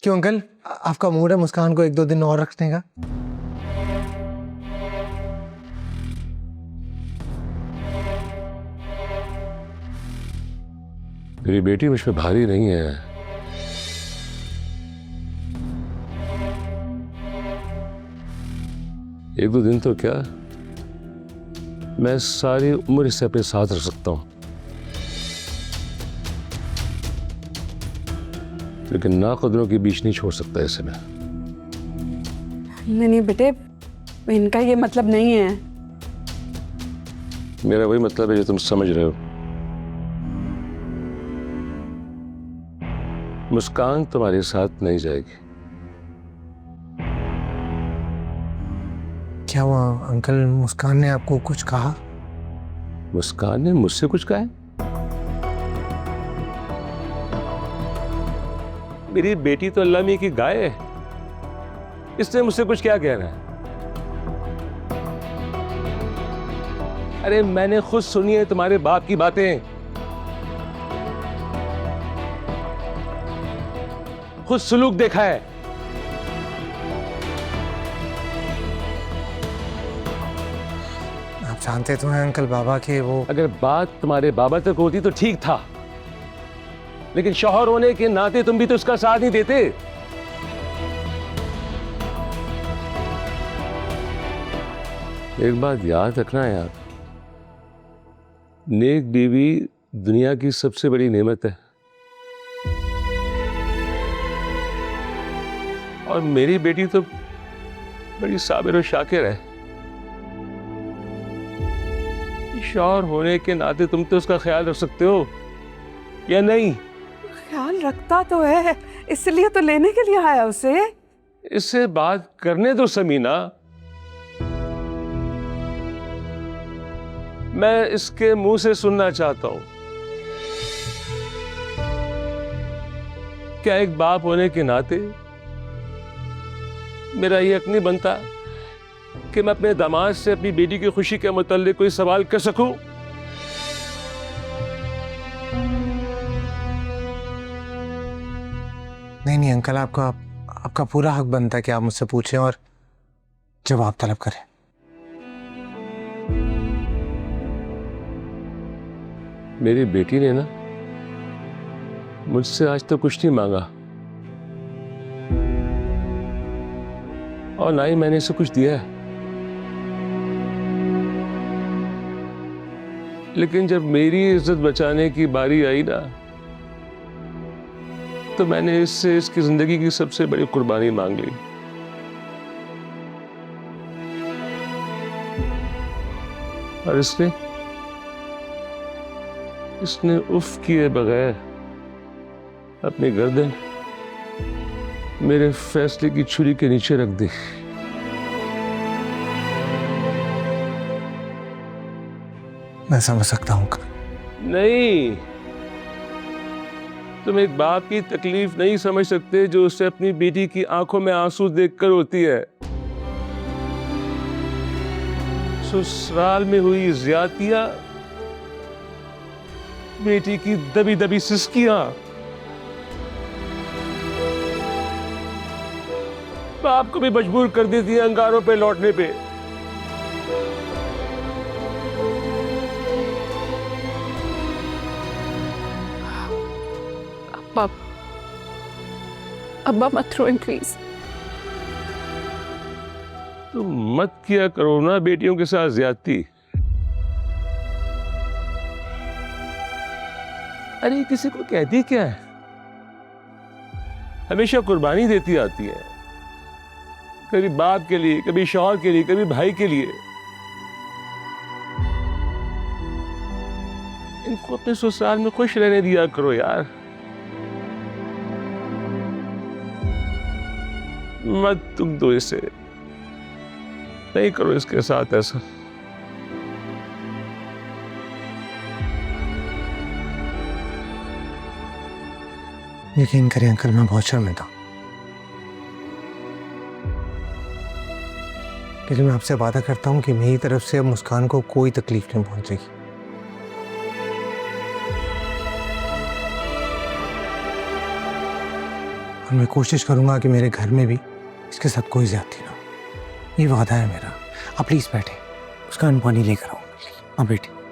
क्यों अंकल, आपका मूड है मुस्कान को 1-2 दिन और रखने का? मेरी बेटी मुझ पे भारी नहीं है। एक दो दिन तो क्या, मैं सारी उम्र इसे अपने साथ रख सकता हूं, लेकिन नाकदरों के बीच नहीं छोड़ सकता इसे मैं। नहीं बेटे, इनका ये मतलब नहीं है। मेरा वही मतलब है जो तुम समझ रहे हो। मुस्कान तुम्हारे साथ नहीं जाएगी। क्या हुआ अंकल, मुस्कान ने आपको कुछ कहा? मुस्कान ने मुझसे कुछ कहा है? मेरी बेटी तो अल्लाह मियां की गाय है, इसने मुझसे कुछ क्या कहना है? अरे मैंने खुद सुनी है तुम्हारे बाप की बातें, खुद सुलूक देखा है। आप जानते तो हैं अंकल बाबा के वो। अगर बात तुम्हारे बाबा तक होती तो ठीक था, लेकिन शौहर होने के नाते तुम भी तो उसका साथ नहीं देते। एक बात याद रखना यार, नेक बीवी दुनिया की सबसे बड़ी नेमत है, और मेरी बेटी तो बड़ी साबिर और शाकिर है। शौहर होने के नाते तुम तो उसका ख्याल रख सकते हो या नहीं? ख्याल रखता तो है, इसलिए तो लेने के लिए आया उसे। इससे बात करने दो समीना, मैं इसके मुंह से सुनना चाहता हूं। क्या एक बाप होने के नाते मेरा ये हक नहीं बनता कि मैं अपने दामाद से अपनी बेटी की खुशी के मुताल्लिक कोई सवाल कर सकूं? नहीं अंकल, आपका पूरा हक बनता है कि आप मुझसे पूछें और जवाब तलब करें। मेरी बेटी ने ना मुझसे आज तक कुछ नहीं मांगा, और ना ही मैंने इसे कुछ दिया है। लेकिन जब मेरी इज्जत बचाने की बारी आई ना, तो मैंने इससे इसकी जिंदगी की सबसे बड़ी कुर्बानी मांग ली। और इसने उफ किए बगैर अपनी गर्दन मेरे फैसले की छुरी के नीचे रख दी। मैं समझ सकता हूँ। नहीं, तुम एक बाप की तकलीफ नहीं समझ सकते जो उससे अपनी बेटी की आंखों में आंसू देखकर होती है। ससुराल में हुई ज्यादतियां, बेटी की दबी दबी सिसकियां, बाप को भी मजबूर कर देती है अंगारों पे लौटने पे। अब्बा मत रोएं प्लीज। तुम मत किया करो ना बेटियों के साथ ज्यादती। अरे किसी को कहती क्या है, हमेशा कुर्बानी देती आती है, कभी बाप के लिए, कभी शौहर के लिए, कभी भाई के लिए। इनको अपने ससुराल में खुश रहने दिया करो यार। मत तुम दो इसे, नहीं करो इसके साथ ऐसा। यकीन करिए अंकल, मैं बहुत शर्मिंदा हूं, लेकिन मैं आपसे वादा करता हूं कि मेरी तरफ से अब मुस्कान को कोई तकलीफ नहीं पहुंचेगी। मैं कोशिश करूंगा कि मेरे घर में भी इसके साथ कोई ज्यादती ना हो। ये वादा है मेरा। आप प्लीज बैठे, उसका पानी लेकर आऊँ। हाँ बेटे।